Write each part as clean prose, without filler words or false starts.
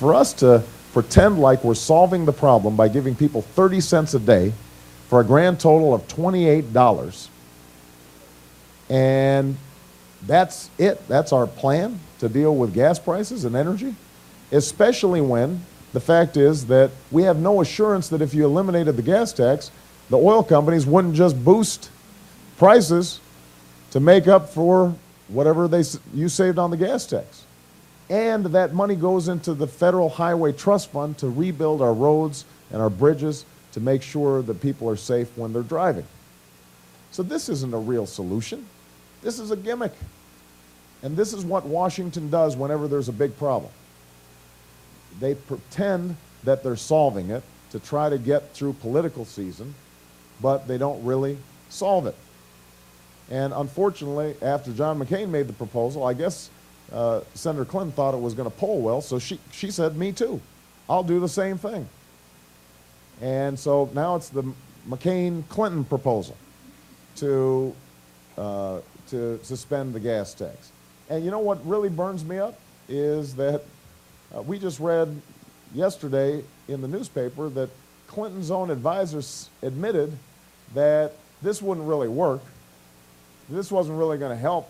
for us to pretend like we're solving the problem by giving people 30 cents a day for a grand total of $28, and that's it. That's our plan to deal with gas prices and energy, especially when the fact is that we have no assurance that if you eliminated the gas tax, the oil companies wouldn't just boost prices to make up for whatever you saved on the gas tax. And that money goes into the Federal Highway Trust Fund to rebuild our roads and our bridges to make sure that people are safe when they're driving. So this isn't a real solution. This is a gimmick. And this is what Washington does whenever there's a big problem. They pretend that they're solving it to try to get through political season, but they don't really solve it. And unfortunately, after John McCain made the proposal, I guess Senator Clinton thought it was going to poll well, so she said, me too. I'll do the same thing. And so now it's the McCain-Clinton proposal to suspend the gas tax. And you know what really burns me up is that we just read yesterday in the newspaper that Clinton's own advisors admitted that this wouldn't really work. This wasn't really going to help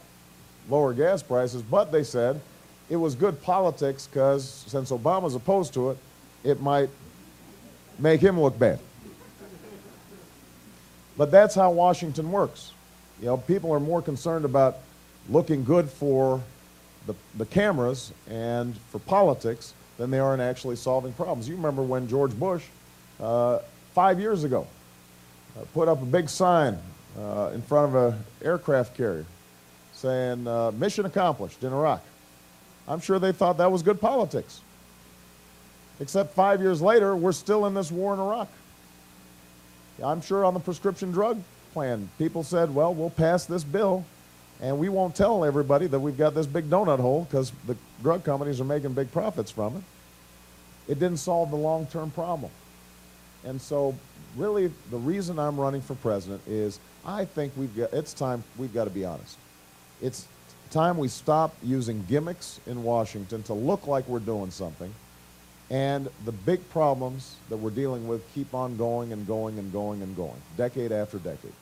lower gas prices, but they said it was good politics because since Obama's opposed to it, it might make him look bad. But that's how Washington works. You know, people are more concerned about looking good for the cameras and for politics than they are in actually solving problems. You remember when George Bush, 5 years ago, put up a big sign in front of an aircraft carrier saying, mission accomplished in Iraq. I'm sure they thought that was good politics. Except 5 years later, we're still in this war in Iraq. I'm sure on the prescription drug plan, people said, well, we'll pass this bill, and we won't tell everybody that we've got this big donut hole because the drug companies are making big profits from it. It didn't solve the long-term problem. And so really the reason I'm running for president is I think it's time we've got to be honest. It's time we stop using gimmicks in Washington to look like we're doing something, and the big problems that we're dealing with keep on going and going and going and going, decade after decade.